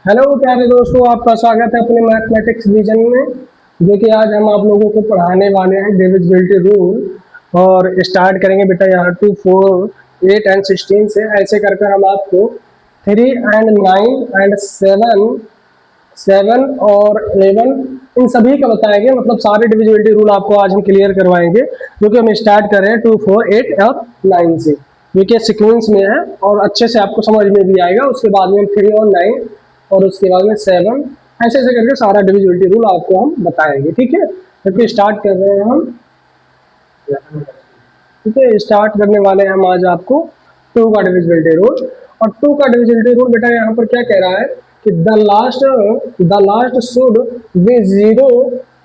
Hello प्यारे दोस्तों, आपका स्वागत है अपने मैथमेटिक्स रीजन में। जो कि आज हम आप लोगों को पढ़ाने वाले हैं डिविजिबिलिटी रूल। और स्टार्ट करेंगे बेटा यहाँ 2, 4, 8 एंड 16 से। ऐसे कर कर हम आपको 3 एंड 9 एंड 7 और 11 इन सभी का बताएंगे। मतलब सारे डिविजिबिलिटी रूल आपको आज हम क्लियर करवाएंगे, जो कि हम स्टार्ट कर रहे हैं 2, 4, 8 और 9 से। जो कि सीक्वेंस में है और अच्छे से आपको समझ में भी आएगा। उसके बाद में 3 और 9 और उसके बाद में 7, ऐसे ऐसे करके सारा डिविजिबिलिटी रूल आपको हम बताएंगे। ठीक है, तो स्टार्ट कर रहे हैं हम। ठीक है, स्टार्ट करने वाले हैं हम आज आपको 2 का डिविजिबिलिटी रूल। और 2 का डिविजिबिलिटी रूल बेटा यहाँ पर क्या कह रहा है कि the last should be 0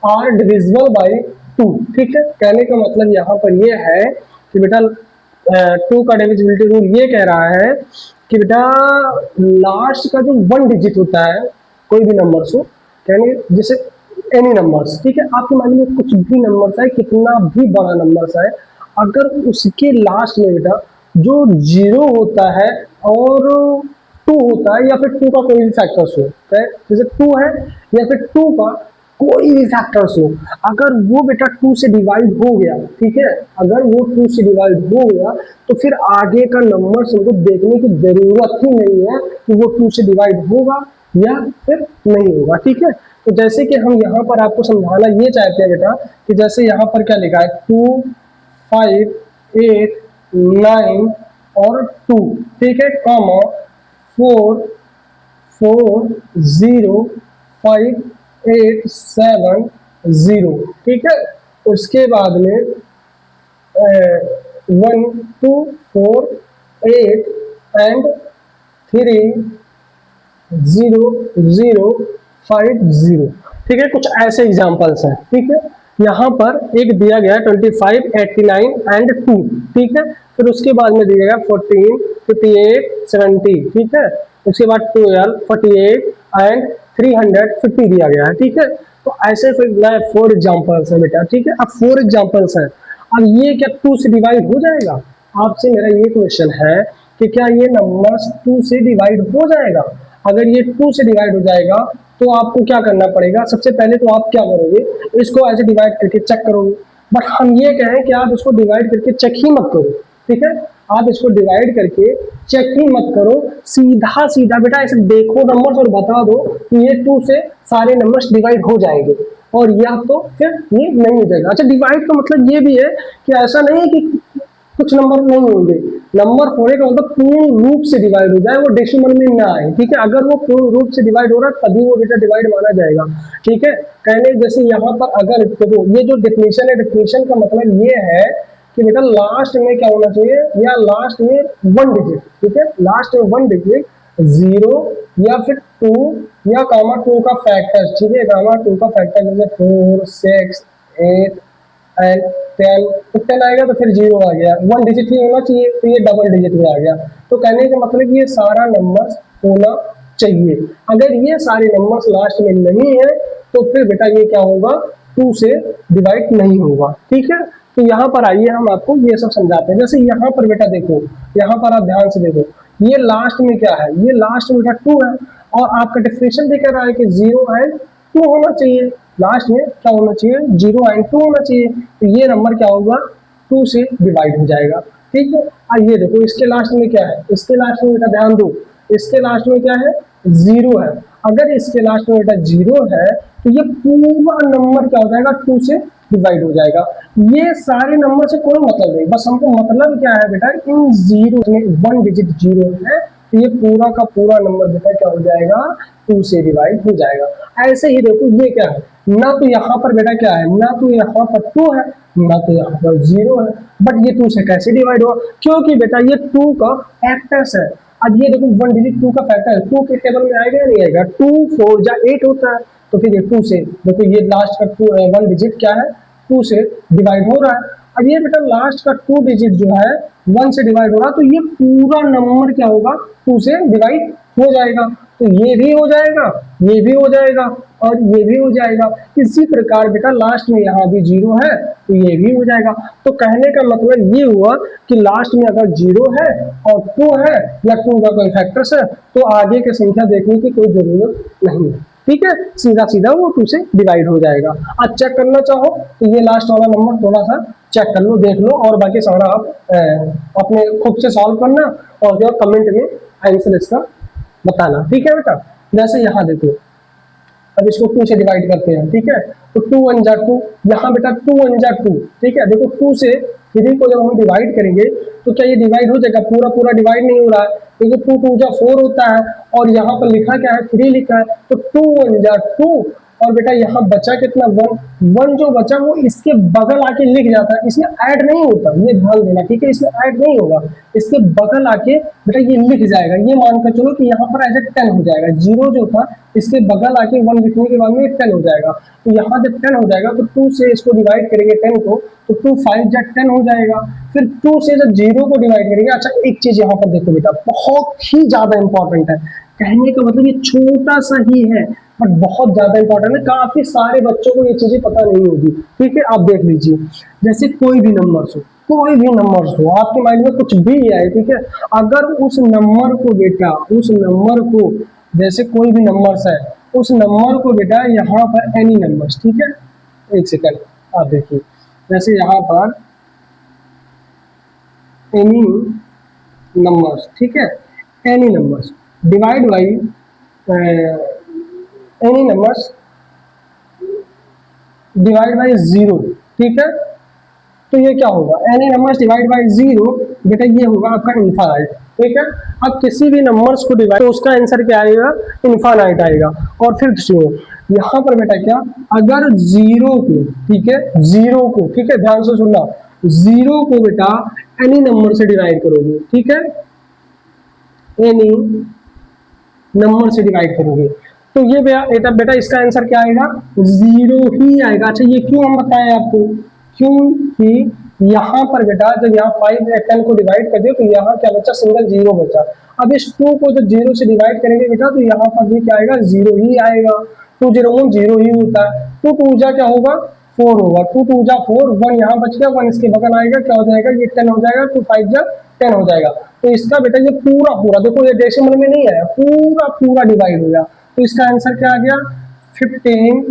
are divisible by 2। ठीक है, कहने का मतलब यहाँ पर ये है कि बेटा 2 का डिविजिबिलिटी रूल ये कह रहा है कि बेटा लास्ट का जो 1 डिजिट होता है कोई भी नंबर हो, यानी जैसे एनी नंबर्स, ठीक है, आपके माइंड में कुछ भी नंबर्स है, कितना भी बड़ा नंबर्स है, अगर उसके लास्ट में बेटा जो 0 होता है और 2 होता है या फिर 2 का कोई भी फैक्टर्स हो, जैसे 2 है या फिर 2 का कोई भी फैक्टर्स हो, अगर वो बेटा 2 से डिवाइड हो गया, ठीक है, अगर वो 2 से डिवाइड हो गया तो फिर आगे का नंबर हमको देखने की जरूरत ही नहीं है कि वो 2 से डिवाइड होगा या फिर नहीं होगा। ठीक है, तो जैसे कि हम यहाँ पर आपको समझाना ये चाहते हैं बेटा कि जैसे यहाँ पर क्या लिखा है 2, 5, 8, 9 और 2, ठीक है, कॉमा 4, 4, 0, 5, 8, 7, 0। ठीक है, उसके बाद में 1, 2, 4, 8 एंड 3, 0, 0, 5, 0। ठीक है, कुछ ऐसे एग्जांपल्स हैं। ठीक है, यहाँ पर एक दिया गया 25, 89 एंड 2। ठीक है, फिर उसके बाद में दिया गया 14, 58, 70। ठीक है, उसके बाद 12, 48 एंड 350 दिया गया है। ठीक है, तो ऐसे फिर 4 एग्जाम्पल्स है बेटा। ठीक है, अब 4 एग्जाम्पल्स है। अब ये क्या 2 से डिवाइड हो जाएगा? आपसे मेरा ये क्वेश्चन है कि क्या ये नंबर्स 2 से डिवाइड हो जाएगा? अगर ये 2 से डिवाइड हो जाएगा तो आपको क्या करना पड़ेगा? सबसे पहले तो आप क्या करोगे, इसको ऐसे डिवाइड करके चेक करोगे। बट हम ये कहें कि आप इसको डिवाइड करके चेक ही मत करो। ठीक है, आप इसको डिवाइड करके चेक ही मत करो, सीधा सीधा बेटा ऐसे देखो नंबर्स और बता दो कि ये 2 से सारे नंबर्स डिवाइड हो जाएंगे और या तो फिर ये नहीं हो जाएगा। अच्छा, डिवाइड का मतलब ये भी है कि ऐसा नहीं है कि कुछ नंबर नहीं होंगे, नंबर होने का मतलब पूर्ण रूप से डिवाइड हो जाए, वो डेसिमल में ना आए। ठीक है, अगर वो पूर्ण रूप से डिवाइड हो रहा है तभी वो बेटा डिवाइड माना जाएगा। ठीक है, कहने जैसे यहाँ पर अगर देखो ये जो डेफिनेशन है, डेफिनेशन का मतलब ये है कि बेटा लास्ट में क्या होना चाहिए, या लास्ट में 1 डिजिट। ठीक है, लास्ट में 1 डिजिट 0 या फिर 2 या कामा 2 का फैक्टर। ठीक है, कामा 2 का फैक्टर जैसे 4, 6, 8 एंड 10। तो 10 आएगा तो फिर 0 आ गया, 1 डिजिट ही होना चाहिए तो ये डबल डिजिट में आ गया। तो कहने का मतलब ये सारा नंबर होना चाहिए। अगर ये सारे नंबर्स लास्ट में नहीं है तो फिर बेटा ये क्या होगा, 2 से डिवाइड नहीं होगा। ठीक है, तो यहाँ पर आइए हम आपको ये सब समझाते हैं। जैसे यहाँ पर बेटा देखो, यहाँ पर आप ध्यान से देखो, ये लास्ट में क्या है, ये लास्ट में बेटा 2 है और आपका डेफिनेशन भी कह रहा है कि 0 एंड 2 होना चाहिए। लास्ट में क्या होना चाहिए, 0 एंड 2 होना चाहिए। तो ये नंबर क्या होगा, 2 से डिवाइड हो जाएगा। ठीक है, आइए देखो इसके लास्ट में क्या है, इसके लास्ट में बेटा ध्यान दो, इसके लास्ट में क्या है, 0 है। अगर इसके लास्ट में बेटा 0 है तो ये पूरा नंबर क्या हो जाएगा, 2 से डिवाइड हो जाएगा। ये सारे नंबर से कोई मतलब नहीं, बस हमको मतलब क्या है बेटा, इन 0 में 1 डिजिट 0 है तो ये पूरा का पूरा नंबर बेटा क्या हो जाएगा, 2 से डिवाइड हो जाएगा। ऐसे ही देखो ये क्या है, ना तो यहाँ पर बेटा क्या है, ना तो यहाँ पर 2 है ना तो यहाँ पर 0 है, बट ये 2 से कैसे डिवाइड हुआ, क्योंकि बेटा ये 2 का फैक्टर्स है। अब ये देखो 1 डिजिट 2 का फैक्टर है, 2 के टेबल में आएगा या नहीं आएगा, 2 4 जा 8 होता है, तो फिर ये 2 से देखो ये लास्ट का 1 डिजिट क्या है, 2 से डिवाइड हो रहा है। अब ये बेटा लास्ट का 2 डिजिट जो है 1 से डिवाइड हो रहा है, तो ये पूरा नंबर क्या होगा, 2 से डिवाइड हो जाएगा। तो ये भी हो जाएगा, ये भी हो जाएगा और ये भी हो जाएगा। इसी प्रकार बेटा लास्ट में यहाँ भी 0 है तो ये भी हो जाएगा। तो कहने का मतलब ये हुआ कि लास्ट में अगर 0 है और 2 है या 2 का कोई फैक्टर्स है तो आगे की संख्या देखने की कोई जरूरत नहीं है। ठीक है, सीधा सीधा वो 2 से डिवाइड हो जाएगा। आज चेक करना चाहो तो ये लास्ट वाला नंबर थोड़ा सा चेक कर लो, देख लो और बाकी सारा आप अपने खुद से सॉल्व करना और जो कमेंट में आंसर इसका बताना। ठीक है बेटा, जैसे यहाँ देखो, अब इसको 2 से डिवाइड करते हैं। ठीक है, तो 2 1 जा 2, यहाँ बेटा 2 1 जा 2। ठीक है, देखो 2 से 3 को जब हम डिवाइड करेंगे तो क्या ये डिवाइड हो जाएगा? पूरा पूरा डिवाइड नहीं हो रहा है क्योंकि 2 2 जा 4 होता है और यहाँ पर लिखा क्या है? 3 लिखा है। तो 2 1 जा 2 और बेटा यहाँ बचा कितना? 1। 1 जो बचा वो इसके बगल आके लिख जाता है, इसमें ऐड नहीं होता, ये ध्यान देना। ठीक है, इसमें ऐड नहीं होगा, इसके बगल आके बेटा ये लिख जाएगा। ये मानकर चलो कि यहाँ पर एज ए 10 हो जाएगा। 0 जो था इसके बगल आके 1 लिखने के बाद में 10 हो जाएगा। तो यहाँ जब 10 हो जाएगा तो 2 से इसको डिवाइड करेंगे 10 को, तो 2 5 जा 10 हो जाएगा। फिर 2 से जब 0 को डिवाइड करेंगे, अच्छा एक चीज यहाँ पर देखो बेटा, बहुत ही ज्यादा इंपॉर्टेंट है। कहने का मतलब ये छोटा सा ही है बट बहुत ज्यादा इंपॉर्टेंट है। काफी सारे बच्चों को ये चीजें पता नहीं होगी। ठीक है, आप देख लीजिए, जैसे कोई भी नंबर्स हो, कोई भी नंबर्स हो, आपके माइंड में कुछ भी आए, ठीक है, अगर उस नंबर को बेटा, उस नंबर को, जैसे कोई भी नंबर्स है, उस नंबर को बेटा यहाँ पर एनी नंबर्स, ठीक है, एक सेकंड आप देखिए, जैसे यहाँ पर एनी नंबर्स, ठीक है, any numbers divide by any numbers divide by 0। ठीक है, तो ये क्या होगा? एनी नंबर्स डिवाइड बाई 0 बेटा ये होगा आपका इनफाइनाइट। ठीक है, अब किसी भी नंबर्स को डिवाइड तो उसका आंसर क्या आएगा? इनफाइनाइट आएगा। और फिर सुनो यहाँ पर बेटा क्या, अगर 0 को, ठीक है, 0 को, ठीक है, ध्यान से सुनना, 0 को बेटा एनी नंबर से डिवाइड करोगे, ठीक है, एनी नंबर से डिवाइड करोगे तो ये बेटा इसका आंसर क्या आएगा? 0 ही आएगा। अच्छा ये क्यों हम बताएं आपको? क्योंकि यहाँ पर बेटा जब यहाँ 5 या 10 को डिवाइड कर दिया तो यहाँ क्या बचा? सिंगल 0 बचा। अब इस 2 को जब 0 से डिवाइड करेंगे बेटा तो यहाँ पर भी क्या आएगा? 0 ही आएगा। 2 0 0 ही होता है। 2 2 जा क्या होगा? 4 होगा। 2 2 जा 4, 1 यहाँ बच गया, 1 इसके बगल आएगा, क्या हो जाएगा? ये 10 हो जाएगा। 2 5 जा 10 हो जाएगा। तो इसका बेटा ये पूरा पूरा देखो, ये डेसिमल में नहीं आया, पूरा पूरा डिवाइड हो गया। तो इसका आंसर क्या आ गया? 15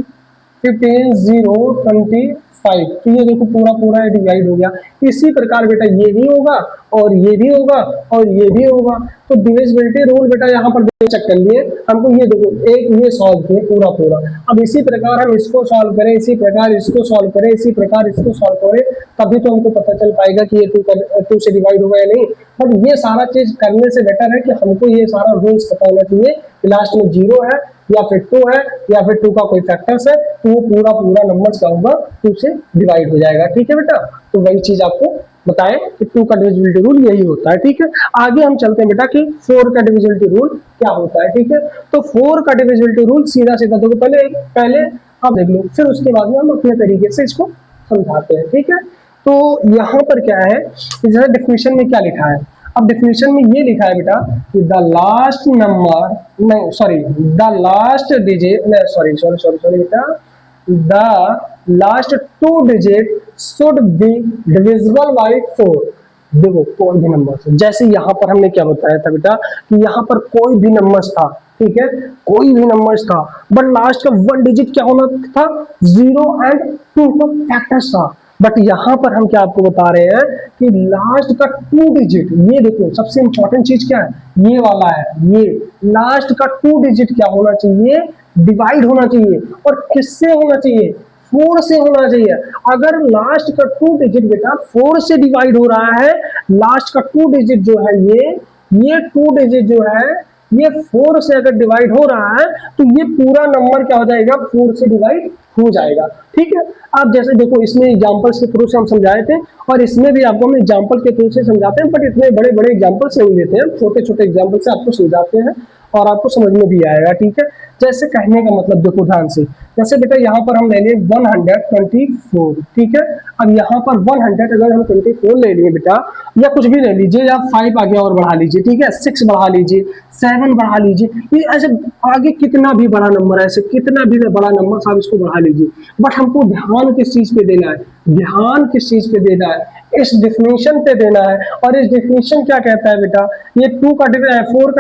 15 0 25। तो ये देखो पूरा पूरा डिवाइड हो गया। इसी प्रकार बेटा ये भी होगा और ये भी होगा और ये भी होगा। तो डिविजिबिलिटी रूल बेटा यहाँ पर चेक कर लिए हमको, ये देखो एक ये सॉल्व किए पूरा पूरा। अब इसी प्रकार हम इसको सॉल्व करें, इसी प्रकार इसको सॉल्व करें, इसी प्रकार इसको सॉल्व करें, तभी तो हमको पता चल पाएगा कि ये 2 से डिवाइड होगा या नहीं। बट ये सारा चीज करने से बेटर है कि हमको ये सारा रूल्स पता होना चाहिए कि लास्ट में 0 है या फिर 2 है या फिर 2 का कोई फैक्टर्स है, तो वो पूरा पूरा नंबर क्या होगा? 2 से डिवाइड हो जाएगा। ठीक है बेटा, तो वही चीज आपको बताएं कि 2 का डिविजिबिलिटी रूल यही होता है। ठीक है, आगे हम चलते हैं बेटा कि 4 का डिविजिबिलिटी रूल क्या होता है। ठीक है, तो 4 का डिविजिबिलिटी रूल सीधा सीधा देखो, पहले आप देख लो, फिर उसके बाद में हम अपने तरीके से इसको समझाते हैं। ठीक है, तो यहाँ पर क्या है, जैसे डेफिनेशन में क्या लिखा है? अब डेफिनेशन में ये लिखा है बेटा कि द लास्ट नंबर, नहीं सॉरी, द लास्ट डिजिट, नहीं सॉरी बेटा, the last 2 digit should be divisible by 4। देखो कोई भी नंबर, जैसे यहाँ पर हमने क्या बताया था बेटा कि यहाँ पर कोई भी नंबर्स था, ठीक है, कोई भी नंबर्स था, बट लास्ट का 1 डिजिट क्या होना था? 0 एंड 2 का फैक्टर्स था। बट यहाँ पर हम क्या आपको बता रहे हैं कि लास्ट का 2 डिजिट, ये देखो सबसे इंपॉर्टेंट चीज क्या है, ये वाला है, ये लास्ट का 2 डिजिट क्या होना चाहिए? डिवाइड होना चाहिए। और किससे होना चाहिए? 4 से होना चाहिए। अगर लास्ट का 2 डिजिट बेटा 4 से डिवाइड हो रहा है, लास्ट का 2 डिजिट जो है ये 2 डिजिट जो है ये 4 से अगर डिवाइड हो रहा है तो ये पूरा नंबर क्या हो जाएगा? 4 से डिवाइड हो जाएगा। ठीक है, आप जैसे देखो इसमें एग्जांपल्स के थ्रू से हम समझाए थे और इसमें भी आपको हम एग्जांपल के थ्रू से समझाते हैं, बट इतने बड़े बड़े एग्जांपल्स नहीं देते हैं, छोटे छोटे एग्जांपल से आपको समझाते हैं और आपको समझ में भी आएगा। ठीक है, जैसे कहने का मतलब देखो ध्यान से, जैसे बेटा यहाँ पर हम ले लिए 124, ठीक है। अब यहाँ पर 100 अगर हम 24 ले लिए बेटा, या कुछ भी ले लीजिए, या 5 आगे और बढ़ा लीजिए, ठीक है, 6 बढ़ा लीजिए, 7 बढ़ा लीजिए, ये ऐसे आगे कितना भी बड़ा नंबर है, ऐसे कितना भी बड़ा नंबर आप इसको बढ़ा लीजिए, बट हमको ध्यान किस चीज पे देना है, ध्यान किस चीज पे देना है, इस डिफिनेशन पे देना है। और इस डिफिनेशन क्या कहता है बेटा, ये 4 का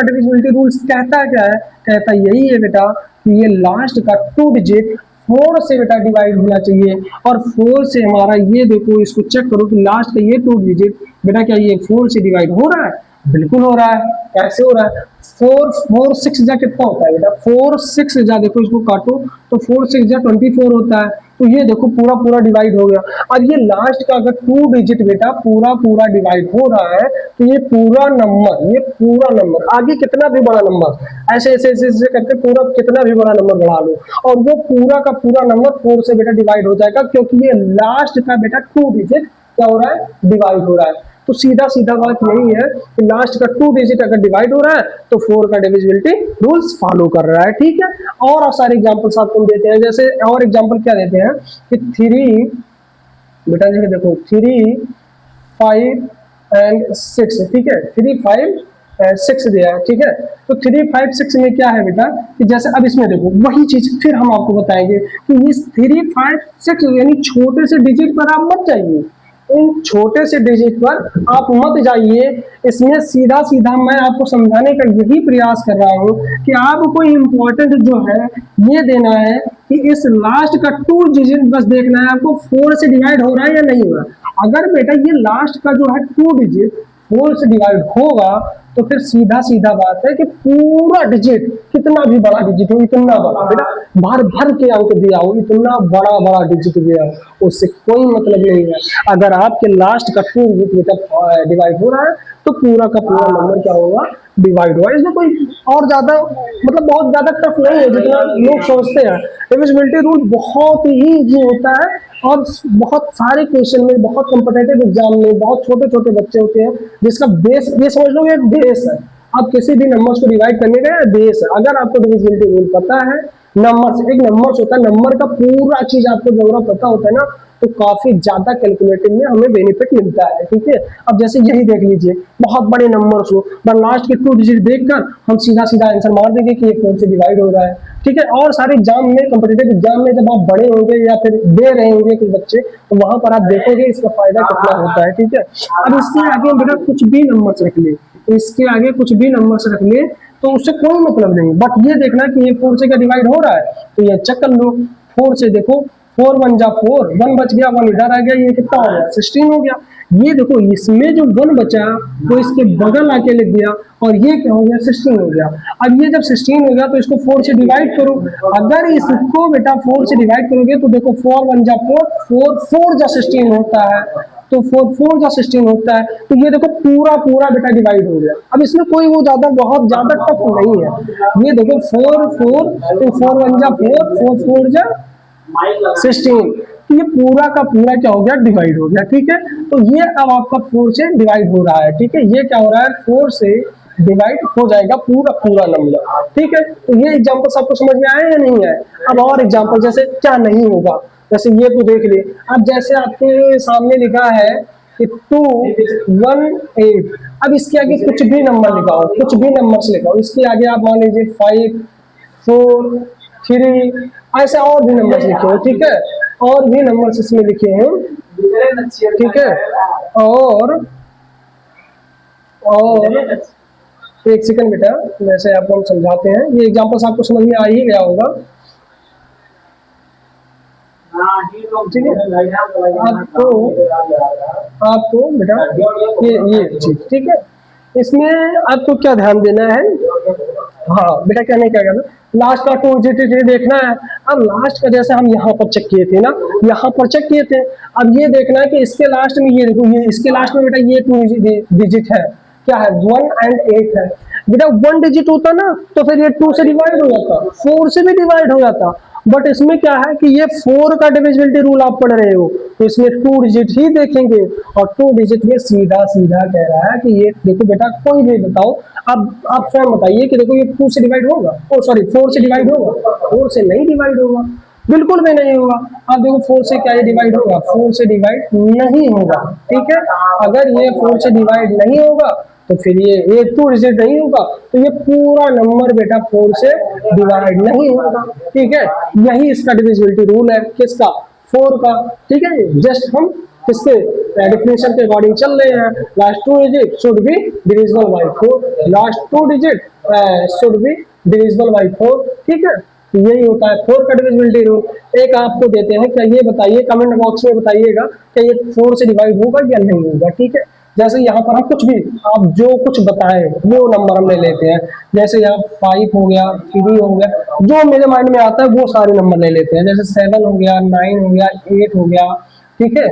डिविजिबिलिटी रूल्स कहता है, क्या है, कहता यही है बेटा कि ये लास्ट का 2 डिजिट 4 से बेटा डिवाइड होना चाहिए। और 4 से हमारा ये देखो, इसको चेक करो कि लास्ट का ये 2 डिजिट बेटा क्या ये 4 से डिवाइड हो रहा है, बिल्कुल हो रहा है। कैसे हो रहा है, 4 6 जा कितना होता है बेटा, 4 6 जा, देखो इसको काटो तो 4 6 जा 24 होता है। तो ये देखो पूरा पूरा डिवाइड हो गया। और ये लास्ट का अगर 2 डिजिट बेटा पूरा पूरा डिवाइड हो रहा है, तो ये पूरा नंबर आगे कितना भी बड़ा नंबर ऐसे ऐसे ऐसे ऐसे करके पूरा कितना भी बड़ा नंबर बढ़ा लो, और वो पूरा का पूरा नंबर 4 से बेटा डिवाइड हो जाएगा, क्योंकि ये लास्ट का बेटा 2 डिजिट क्या हो रहा है, डिवाइड हो रहा है। तो सीधा सीधा बात यही है कि लास्ट का 2 डिजिट अगर डिवाइड हो रहा है तो 4 का डिविजिबिलिटी रूल्स फॉलो कर रहा है, ठीक है। और सारे एग्जांपल्स आपको हम देते हैं, जैसे और एग्जांपल क्या देते हैं कि 3 बेटा जी देखो 3 5 एंड 6, ठीक है, 3 5 6 दिया है, ठीक है। तो 3 5 6 में क्या है बेटा कि जैसे अब इसमें देखो वही चीज फिर हम आपको बताएंगे कि इस 3 5 6 यानी छोटे से डिजिट पर आप मत जाइए, इन छोटे से डिजिट पर आप मत जाइए। इसमें सीधा सीधा मैं आपको समझाने का यही प्रयास कर रहा हूं कि आपको इम्पोर्टेंट जो है ये देना है कि इस लास्ट का 2 डिजिट बस देखना है आपको, 4 से डिवाइड हो रहा है या नहीं हो रहा। अगर बेटा ये लास्ट का जो है 2 डिजिट 4 से डिवाइड होगा तो फिर सीधा सीधा बात है कि पूरा डिजिट कितना भी बड़ा डिजिट हो, इतना बड़ा बेटा भर भर के अंक दिया हो, इतना बड़ा बड़ा डिजिट दिया हो, उससे कोई मतलब नहीं है। अगर आपके लास्ट का 2 डिजिट बेटा डिवाइड हो रहा है तो पूरा का पूरा नंबर क्या होगा, डिवाइड होगा। इसमें कोई और ज्यादा मतलब बहुत ज्यादा टफ नहीं है जितना लोग सोचते हैं। डिविजिबिलिटी रूल बहुत ही इजी होता है, और बहुत सारे क्वेश्चन में, बहुत कॉम्पिटेटिव एग्जाम में बहुत छोटे छोटे बच्चे होते हैं जिसका बेस ये समझ लो एक बेस है, आप किसी भी नंबर्स को डिवाइड करने का बेस है। अगर आपको डिविजिबिलिटी रूल पता है, नंबर्स एक नंबर्स होता है, नंबर का पूरा चीज आपको जरूर पता होता है ना, तो काफी ज्यादा कैलकुलेटिंग में हमें बेनिफिट मिलता है, ठीक है। अब जैसे यही देख लीजिए, बहुत बड़े नंबर्स हो पर लास्ट के 2 डिजिट देखकर हम सीधा सीधा आंसर मार देंगे कि ये 4 से डिवाइड हो रहा है, ठीक है। और सारे एग्जाम में, कॉम्पिटेटिव एग्जाम में जब आप बड़े होंगे या फिर दे रहे होंगे कुछ बच्चे, तो वहां पर आप देखोगे इसका फायदा कितना होता है, ठीक है। अब इसके आगे बेटा कुछ भी नंबर्स रख ले, इसके आगे कुछ भी नंबर्स रख ले तो उससे कोई मतलब नहीं, बट ये देखना कि ये 4 से क्या डिवाइड हो रहा है, तो ये चेक कर लो। 4 से देखो 4 1 जा 4, 1 बच गया, 1 इधर आ गया, ये कितना हो गया, 16 हो गया। ये देखो इसमें जो 1 बचा वो इसके बगल आके लिख दिया, और ये क्या हो गया, 16 हो गया। अब ये जब 16 हो गया तो इसको 4 से डिवाइड करो। अगर इसको बेटा 4 से डिवाइड करोगे तो देखो 4 1 जा 4, 4 4 जा 16 होता है, तो 4 4 जा 16 होता है। तो ये देखो पूरा पूरा बेटा डिवाइड हो गया। अब इसमें कोई वो ज्यादा बहुत ज्यादा टफ नहीं है। ये देखो 4 4, तो 4 1 जा 4, 4 4 जा 16, तो ये पूरा का पूरा क्या हो गया, डिवाइड हो गया, ठीक है। तो ये अब आपका 4 से डिवाइड हो रहा है, ठीक है। ये क्या हो रहा है, 4 से डिवाइड हो जाएगा पूरा पूरा नंबर, ठीक है। तो ये एग्जांपल सबको समझ में आया या नहीं आया। अब और एग्जांपल जैसे क्या नहीं होगा, जैसे ये तो देख लिए। अब जैसे आपके सामने लिखा है कि 2 1 8, अब इसके आगे कुछ भी नंबर लिखा हो, कुछ भी नंबर लिखा हो, इसके आगे आप मान लीजिए 5 4 3 ऐसे और भी नंबर लिखे हो, ठीक है। और भी नंबर इसमें लिखे हैं, ठीक है। और एक सेकंड बेटा, वैसे आपको हम समझाते हैं, ये एग्जांपल्स आपको समझ में आ ही गया होगा, ठीक है। आपको बेटा ये चीज, ठीक है। इसमें आपको क्या ध्यान देना है, हाँ बेटा क्या नहीं, क्या कहना, लास्ट का 2 डिजिट देखना है। अब लास्ट का जैसे हम यहाँ पर चेक किए थे ना, यहाँ पर चेक किए थे, अब ये देखना है कि इसके लास्ट में ये देखो, ये इसके लास्ट में बेटा ये 2 डिजिट है, क्या है 1 एंड 8 है। बेटा 1 डिजिट होता ना तो फिर ये 2 से डिवाइड हो जाता, 4 से भी डिवाइड हो जाता, बट इसमें क्या है कि ये 4 का डिविजिबिलिटी रूल आप पढ़ रहे हो, तो इसमें 2 डिजिट ही देखेंगे, और 2 डिजिट में सीधा सीधा कह रहा है कि ये देखो बेटा, कोई भी बताओ, अब आप स्वयं बताइए कि देखो ये 2 से डिवाइड होगा, ओ सॉरी 4 से डिवाइड होगा, 4 से नहीं डिवाइड होगा। बिल्कुल भी नहीं होगा। आप देखो 4 से क्या ये डिवाइड होगा? 4 से डिवाइड नहीं होगा, ठीक है। अगर ये 4 से डिवाइड नहीं होगा तो फिर ये 2 डिजिट नहीं होगा, तो ये पूरा नंबर बेटा 4 से डिवाइड नहीं होगा, ठीक है। यही इसका डिविजिबिलिटी रूल है, किसका? 4 का, ठीक है। जस्ट हम किसके डेफिनेशन के अकॉर्डिंग चल रहे हैं। Last 2 digit should be divisible by 4, last 2 digit should be divisible by 4, ठीक है। तो यही होता है 4 का डिविजिबिलिटी रूल। एक आपको देते हैं, क्या ये बताइए, कमेंट बॉक्स में बताइएगा क्या ये 4 से डिवाइड होगा या नहीं होगा, ठीक है। जैसे यहाँ पर हम कुछ भी, आप जो कुछ बताएं वो नंबर हम ले लेते हैं। जैसे यहाँ 5 हो गया, 3 हो गया, जो मेरे माइंड में आता है वो सारे नंबर ले लेते हैं। जैसे 7 हो गया, 9 हो गया, 8 हो गया, ठीक है।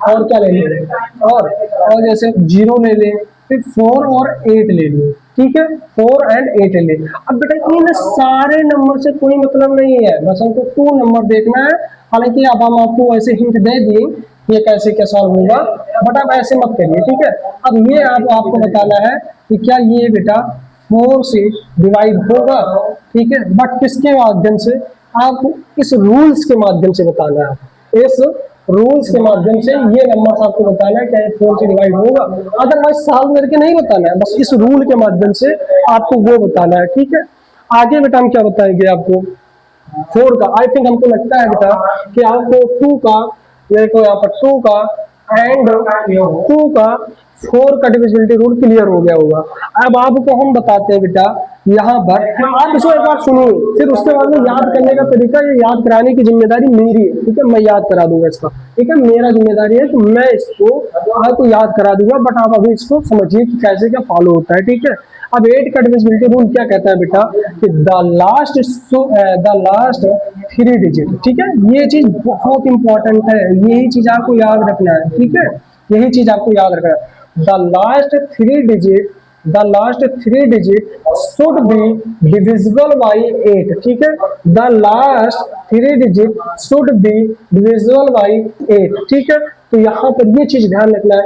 और क्या ले लें, और जैसे 0 ले लें, फिर 4 और 8 ले लें, ठीक है। 4 एंड 8 ले लें। अब बेटा इन सारे नंबर से कोई मतलब नहीं है, बस हमको 2 नंबर देखना है। हालांकि अब हम आपको ऐसे हिंट दे दिए ये कैसे क्या सॉल्व होगा, बट आप ऐसे मत करिए, ठीक है। अब ये आपको बताना है कि क्या ये बेटा 4 से डिवाइड होगा, ठीक है। बट किसके माध्यम से? आपको इस रूल्स के माध्यम से बताना है। इस रूल्स के माध्यम से ये नंबर आपको बताना है क्या ये 4 से डिवाइड होगा। अदरवाइज सॉल्व करके नहीं बताना है, बस इस रूल के माध्यम से आपको वो बताना है, ठीक है। आगे बेटा हम क्या बताएंगे आपको 4 का। आई थिंक हमको लगता है बेटा कि आपको 2 का, मेरे को यहाँ पर 2 का एंड 2 का 4 का डिविजिबिलिटी रूल क्लियर हो गया होगा। अब आपको हम बताते हैं बेटा यहाँ पर, आप इसको एक बार सुनिए, फिर उसके बाद में याद करने का तरीका, ये याद कराने की जिम्मेदारी मेरी है, ठीक है। मैं याद करा दूंगा इसका, ठीक है। मेरा जिम्मेदारी है कि मैं इसको आपको याद करा दूंगा, बट आप अभी इसको समझिए कि कैसे क्या फॉलो होता है, ठीक है। अब 8 का डिविजिबिलिटी रूल क्या कहता है बेटा कि द लास्ट 3 डिजिट, ठीक है। ये चीज बहुत इंपॉर्टेंट है, यही चीज आपको याद रखना है, ठीक है। यही चीज आपको याद रखना है। The last three digit should be divisible by 8, ठीक है। The last 3 digit should be divisible by 8, ठीक है। तो यहाँ पर ये चीज ध्यान रखना है।